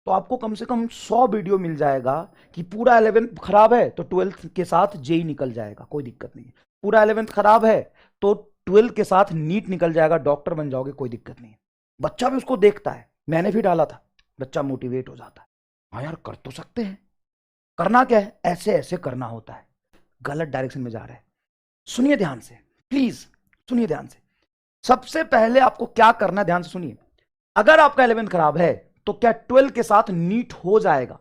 तो आपको कम से कम 100 वीडियो मिल जाएगा कि पूरा 11th खराब है तो 12th के साथ जेई निकल जाएगा, कोई दिक्कत नहीं है। पूरा 11th खराब है तो 12th के साथ नीट निकल जाएगा, डॉक्टर बन जाओगे, कोई दिक्कत नहीं है। बच्चा भी उसको देखता है, मैंने भी डाला था, बच्चा मोटिवेट हो जाता है, हाँ यार कर तो सकते हैं। करना क्या है, ऐसे ऐसे करना होता है। गलत डायरेक्शन में जा रहे हैं, सुनिए ध्यान से, प्लीज सुनिए ध्यान से। सबसे पहले आपको क्या करना है, ध्यान से सुनिए। अगर आपका 11th खराब है तो क्या 12 के साथ नीट हो जाएगा?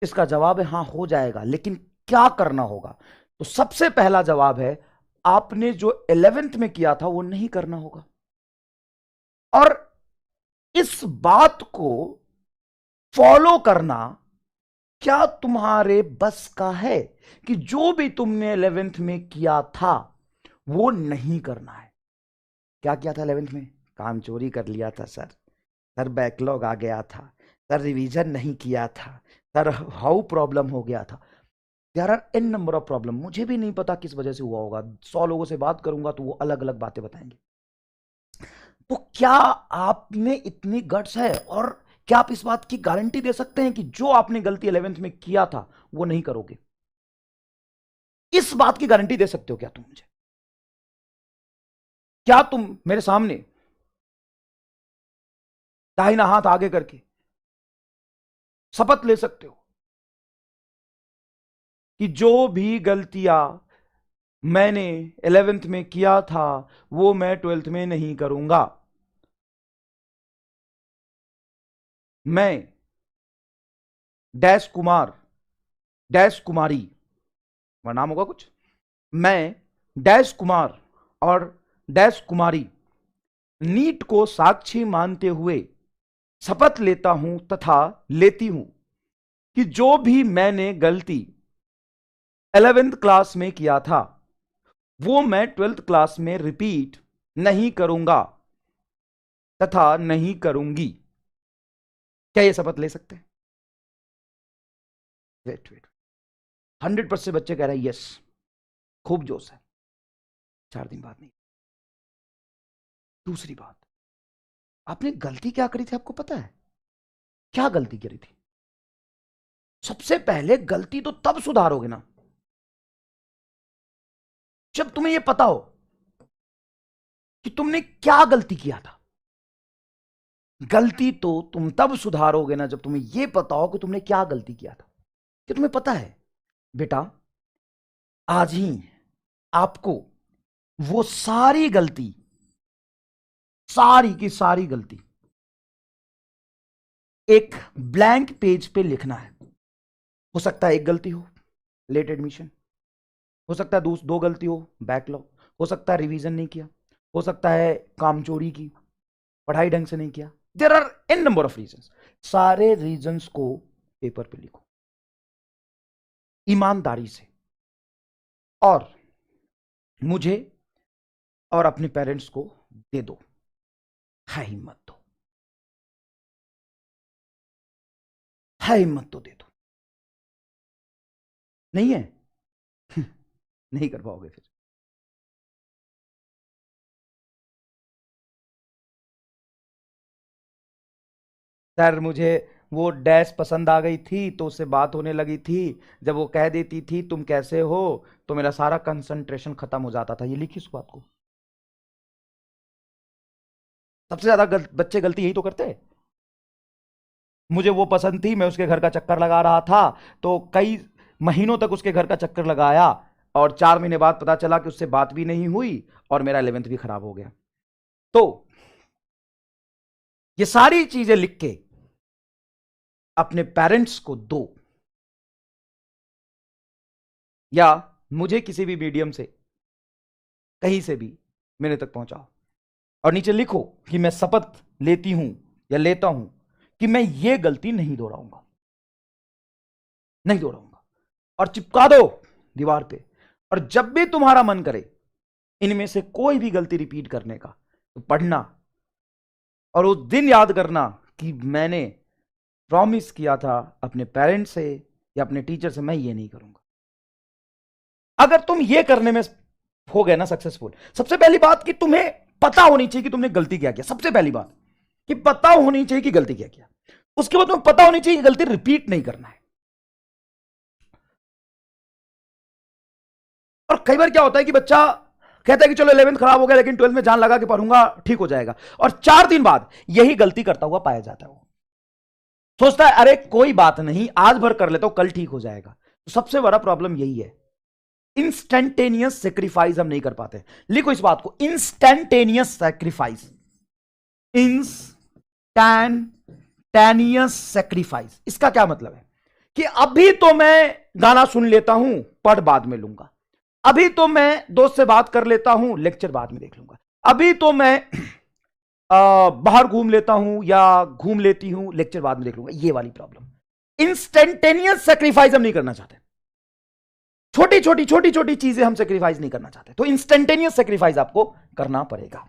इसका जवाब है हाँ हो जाएगा, लेकिन क्या करना होगा? तो सबसे पहला जवाब है आपने जो 11th में किया था वो नहीं करना होगा। और इस बात को फॉलो करना क्या तुम्हारे बस का है कि जो भी तुमने 11th में किया था वो नहीं करना है? क्या किया था 11th में? काम चोरी कर लिया था सर बैकलॉग आ गया था सर, रिवीजन नहीं किया था सर, हाउ प्रॉब्लम हो गया था। There are an number of problem, मुझे भी नहीं पता किस वजह से हुआ होगा, 100 लोगों से बात करूंगा तो वो अलग अलग बातें बताएंगे। तो क्या आप में इतनी गट्स है और क्या आप इस बात की गारंटी दे सकते हैं कि जो आपने गलती 11th में किया था वो नहीं करोगे? इस बात की गारंटी दे सकते हो क्या तुम मुझे? क्या तुम मेरे सामने दाहिना हाथ आगे करके शपथ ले सकते हो कि जो भी गलतियां मैंने 11th में किया था वो मैं 12th में नहीं करूंगा? मैं डैश कुमार, डैश कुमारी, वह नाम होगा कुछ, मैं डैश कुमार और डैश कुमारी नीट को साक्षी मानते हुए शपथ लेता हूं तथा लेती हूं कि जो भी मैंने गलती 11th क्लास में किया था वो मैं 12th क्लास में रिपीट नहीं करूंगा तथा नहीं करूंगी। क्या ये शपथ ले सकते हैं? वेट 100% बच्चे कह रहे हैं यस, खूब जोश है, 4 दिन बाद नहीं। दूसरी बात, आपने गलती क्या करी थी आपको पता है? क्या गलती करी थी? सबसे पहले गलती तो तब सुधारोगे ना जब तुम्हें यह पता हो कि तुमने क्या गलती किया था। गलती तो तुम तब सुधारोगे ना जब तुम्हें यह पता हो कि तुमने क्या गलती किया था। कि तुम्हें पता है बेटा, आज ही आपको वो सारी गलती, सारी की सारी गलती एक ब्लैंक पेज पे लिखना है। हो सकता है एक गलती हो लेट एडमिशन, हो सकता है दो गलती हो बैकलॉग, हो सकता है रिवीजन नहीं किया, हो सकता है काम चोरी की, पढ़ाई ढंग से नहीं किया। There are an number of reasons. सारे रीजंस को पेपर पे लिखो ईमानदारी से, और मुझे और अपने पेरेंट्स को दे दो। है हिम्मत तो, है हिम्मत तो दे दो। नहीं है नहीं कर पाओगे फिर। सर मुझे वो डैश पसंद आ गई थी तो उससे बात होने लगी थी, जब वो कह देती थी तुम कैसे हो तो मेरा सारा कंसंट्रेशन खत्म हो जाता था। ये लिखी उस बात को। सबसे ज्यादा बच्चे गलती यही तो करते हैं। मुझे वो पसंद थी, मैं उसके घर का चक्कर लगा रहा था, तो कई महीनों तक उसके घर का चक्कर लगाया और 4 महीने बाद पता चला कि उससे बात भी नहीं हुई और मेरा 11th भी खराब हो गया। तो ये सारी चीजें लिख के अपने पेरेंट्स को दो, या मुझे किसी भी मीडियम से कहीं से भी मेरे तक पहुंचाओ और नीचे लिखो कि मैं शपथ लेती हूं या लेता हूं कि मैं ये गलती नहीं दोहराऊंगा, नहीं दोहराऊंगा, और चिपका दो दीवार पे। और जब भी तुम्हारा मन करे इनमें से कोई भी गलती रिपीट करने का तो पढ़ना और उस दिन याद करना कि मैंने प्रॉमिस किया था अपने पेरेंट्स से या अपने टीचर से मैं ये नहीं करूंगा। अगर तुम ये करने में हो गए ना सक्सेसफुल, सबसे पहली बात कि तुम्हें पता होनी चाहिए कि तुमने गलती क्या किया। सबसे पहली बात कि पता होनी चाहिए कि गलती क्या किया। उसके बाद तुम्हें पता होनी चाहिए गलती रिपीट नहीं करना है। और कई बार क्या होता है कि बच्चा कहता है कि चलो 11th खराब हो गया लेकिन 12th में जान लगा कि पढ़ूंगा ठीक हो जाएगा, और 4 दिन बाद यही गलती करता हुआ पाया जाता है। वो सोचता है अरे कोई बात नहीं, आज भर कर लेता हूं, कल ठीक हो जाएगा। तो सबसे बड़ा प्रॉब्लम यही है, इंस्टेंटेनियस सेक्रीफाइस हम नहीं कर पाते। लिखो इस बात को, इंस्टेंटेनियस सेक्रीफाइस, इंस्टेंटेनियस सेक्रीफाइस। इसका क्या मतलब है कि अभी तो मैं गाना सुन लेता हूं, पढ़ बाद में लूंगा। अभी तो मैं दोस्त से बात कर लेता हूं, लेक्चर बाद में देख लूंगा। अभी तो मैं बाहर घूम लेता हूं या घूम लेती हूं, लेक्चर बाद में देख लूंगा। ये वाली प्रॉब्लम, इंस्टेंटेनियस सेक्रीफाइस हम नहीं करना चाहते। छोटी छोटी चीजें हम सेक्रीफाइस नहीं करना चाहते, तो इंस्टेंटेनियस सेक्रीफाइस आपको करना पड़ेगा।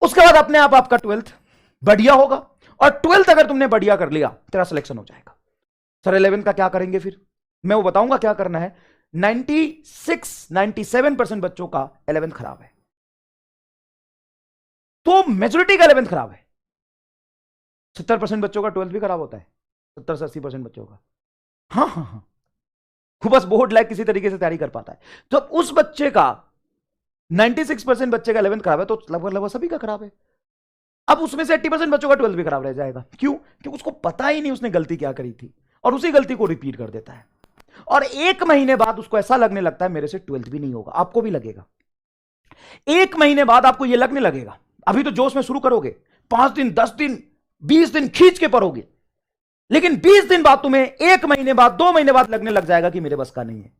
उसके बाद अपने आप आपका 12th बढ़िया होगा, और 12th अगर तुमने बढ़िया कर लिया, तेरा सिलेक्शन हो जाएगा। सर 11th का क्या करेंगे फिर? मैं वो बताऊंगा क्या करना है। 97% बच्चों का 11th खराब है, तो मेजोरिटी का 11th खराब है। 70% बच्चों का 12th भी खराब होता है, 70 से 80% बच्चों का। हाँ हाँ हाँ, वो बस बोर्ड लायक किसी तरीके से तैयारी कर पाता है। तो उस बच्चे का 96% बच्चे का 11th खराब है, तो लगभग सभी का खराब है। अब उसमें से 80% बच्चों का 12th भी खराब रह जाएगा। क्यों? क्योंकि उसको पता ही नहीं उसने गलती क्या करी थी, और उसी गलती को रिपीट कर देता है। और 1 महीने बाद उसको ऐसा लगने लगता है मेरे से 12th भी नहीं होगा। आपको भी लगेगा, 1 महीने बाद आपको यह लगने लगेगा। अभी तो जोश में शुरू करोगे, 5 दिन 10 दिन 20 दिन खींच के पढ़ोगे, लेकिन 20 दिन बाद तुम्हें 1 महीने बाद 2 महीने बाद लगने लग जाएगा कि मेरे बस का नहीं है।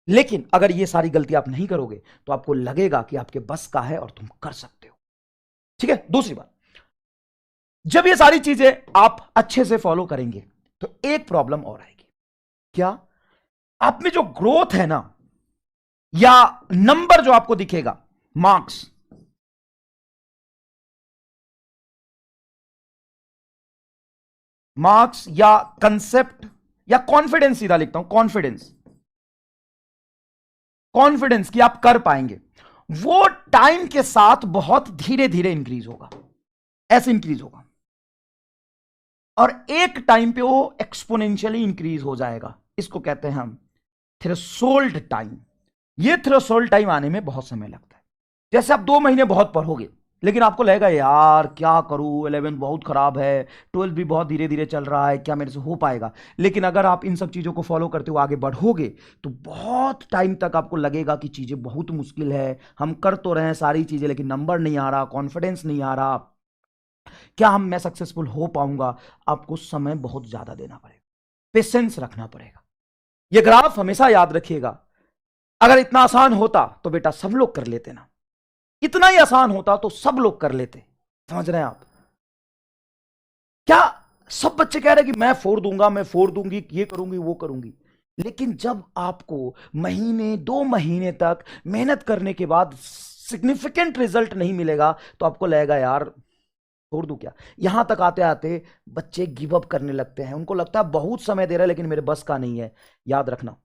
लेकिन अगर ये सारी गलती आप नहीं करोगे तो आपको लगेगा कि आपके बस का है और तुम कर सकते हो। ठीक है। दूसरी बात, जब ये सारी चीजें आप अच्छे से फॉलो करेंगे तो एक प्रॉब्लम और आएगी। क्या? आप में जो ग्रोथ है ना, या नंबर जो आपको दिखेगा, मार्क्स या कंसेप्ट या कॉन्फिडेंस, सीधा लिखता हूं कॉन्फिडेंस कि आप कर पाएंगे, वो टाइम के साथ बहुत धीरे धीरे इंक्रीज होगा, ऐसे इंक्रीज होगा, और एक टाइम पे वो एक्सपोनेंशियली इंक्रीज हो जाएगा। इसको कहते हैं हम थ्रेशोल्ड टाइम। ये थ्रेशोल्ड टाइम आने में बहुत समय लगता है। जैसे आप 2 महीने बहुत पढ़ोगे, लेकिन आपको लगेगा यार क्या करूं, 11 बहुत खराब है, 12 भी बहुत धीरे धीरे चल रहा है, क्या मेरे से हो पाएगा? लेकिन अगर आप इन सब चीजों को फॉलो करते हुए आगे बढ़ोगे तो बहुत टाइम तक आपको लगेगा कि चीजें बहुत मुश्किल है, हम कर तो रहे हैं सारी चीजें लेकिन नंबर नहीं आ रहा, कॉन्फिडेंस नहीं आ रहा, क्या मैं सक्सेसफुल हो पाऊंगा? आपको समय बहुत ज्यादा देना पड़ेगा, पेशेंस रखना पड़ेगा। यह ग्राफ हमेशा याद रखिएगा। अगर इतना आसान होता तो बेटा सब लोग कर लेते ना, इतना ही आसान होता तो सब लोग कर लेते। समझ रहे हैं आप? क्या सब बच्चे कह रहे हैं कि मैं फोड़ दूंगा, मैं फोड़ दूंगी, ये करूंगी वो करूंगी, लेकिन जब आपको महीने 2 महीने तक मेहनत करने के बाद सिग्निफिकेंट रिजल्ट नहीं मिलेगा तो आपको लगेगा यार छोड़ दूं क्या। यहां तक आते आते बच्चे गिव अप करने लगते हैं, उनको लगता है बहुत समय दे रहा है लेकिन मेरे बस का नहीं है। याद रखना।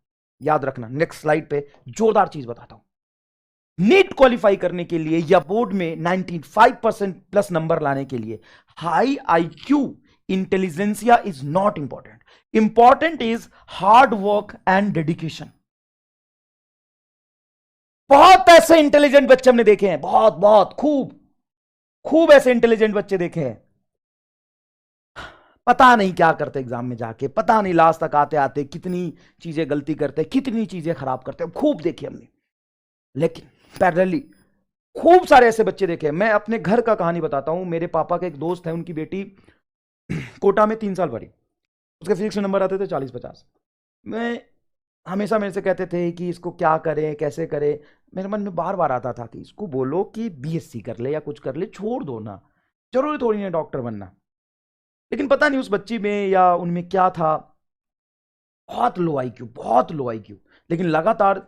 नेक्स्ट स्लाइड पे जोरदार चीज बताता हूं। नीट क्वालिफाई करने के लिए या बोर्ड में 95% प्लस नंबर लाने के लिए high IQ intelligentsia is not important is hard work and dedication. बहुत ऐसे इंटेलिजेंट बच्चे हमने देखे हैं, बहुत खूब ऐसे इंटेलिजेंट बच्चे देखे हैं, पता नहीं क्या करते एग्जाम में जाके, पता नहीं लास्ट तक आते आते कितनी चीजें गलती करते, कितनी चीजें खराब करते, खूब देखे हमने। लेकिन पैरेलली खूब सारे ऐसे बच्चे देखे। मैं अपने घर का कहानी बताता हूं। मेरे पापा के एक दोस्त है, उनकी बेटी कोटा में 3 साल पढ़ी, उसके फिजिक्स में नंबर आते थे 40-50। मैं हमेशा मेरे से कहते थे कि इसको क्या करें, कैसे करें। मेरे मन में बार बार आता था कि इसको बोलो कि बीएससी कर ले या कुछ कर ले, छोड़ दो ना, जरूरी थोड़ी नहीं डॉक्टर बनना। लेकिन पता नहीं उस बच्ची में या उनमें क्या था, बहुत लो आईक्यू, लेकिन लगातार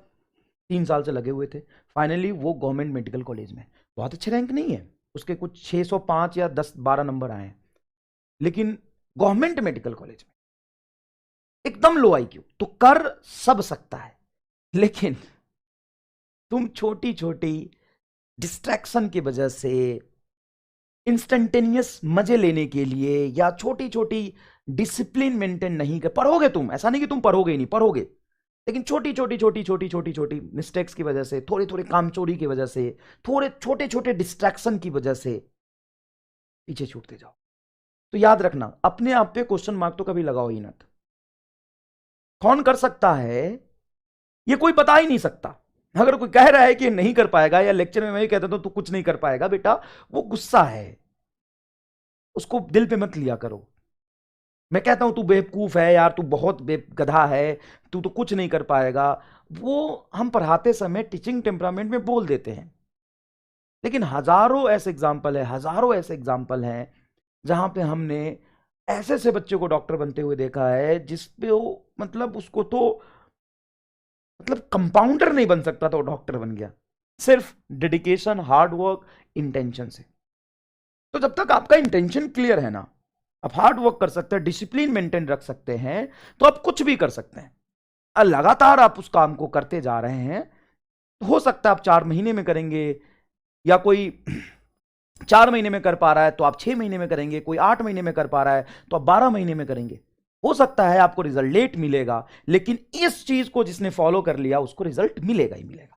3 साल से लगे हुए थे। फाइनली वो गवर्नमेंट मेडिकल कॉलेज में, बहुत अच्छे रैंक नहीं है उसके, कुछ 605 या 10-12 नंबर आए हैं, लेकिन गवर्नमेंट मेडिकल कॉलेज में एकदम लो आईक्यू। तो कर सब सकता है, लेकिन तुम छोटी छोटी डिस्ट्रैक्शन की वजह से इंस्टेंटेनियस मजे लेने के लिए या छोटी छोटी डिसिप्लिन मेंटेन नहीं कर पढ़ोगे तुम, ऐसा नहीं कि तुम पढ़ोगे ही नहीं, पढ़ोगे, लेकिन छोटी छोटी छोटी छोटी छोटी छोटी मिस्टेक्स की वजह से, थोड़ी थोड़ी कामचोरी की वजह से, थोड़े छोटे छोटे डिस्ट्रैक्शन की वजह से पीछे छूटते जाओ। तो याद रखना, अपने आप पे क्वेश्चन मार्क तो कभी लगाओ ही मत। कौन कर सकता है ये कोई बता ही नहीं सकता। अगर कोई कह रहा है कि ये नहीं कर पाएगा, या लेक्चर में मैं ही कहता हूं तो कुछ नहीं कर पाएगा, बेटा वो गुस्सा है, उसको दिल पे मत लिया करो। मैं कहता हूं तू बेवकूफ है यार, तू बहुत गधा है, तू तो कुछ नहीं कर पाएगा, वो हम पढ़ाते समय टीचिंग टेम्परामेंट में बोल देते हैं। लेकिन हजारों ऐसे एग्जाम्पल है, हजारों ऐसे एग्जाम्पल हैं जहां पे हमने ऐसे ऐसे बच्चे को डॉक्टर बनते हुए देखा है जिसपे वो मतलब उसको तो मतलब कंपाउंडर नहीं बन सकता था, वो डॉक्टर बन गया सिर्फ डेडिकेशन, हार्ड वर्क, इंटेंशन से। तो जब तक आपका इंटेंशन क्लियर है ना, आप हार्ड वर्क कर सकते हैं, डिसिप्लिन मेंटेन रख सकते हैं, तो आप कुछ भी कर सकते हैं। लगातार आप उस काम को करते जा रहे हैं, तो हो सकता है आप 4 महीने में करेंगे, या कोई 4 महीने में कर पा रहा है तो आप 6 महीने में करेंगे, कोई 8 महीने में कर पा रहा है तो आप 12 महीने में करेंगे। हो सकता है आपको रिजल्ट लेट मिलेगा, लेकिन इस चीज को जिसने फॉलो कर लिया उसको रिजल्ट मिलेगा ही मिलेगा।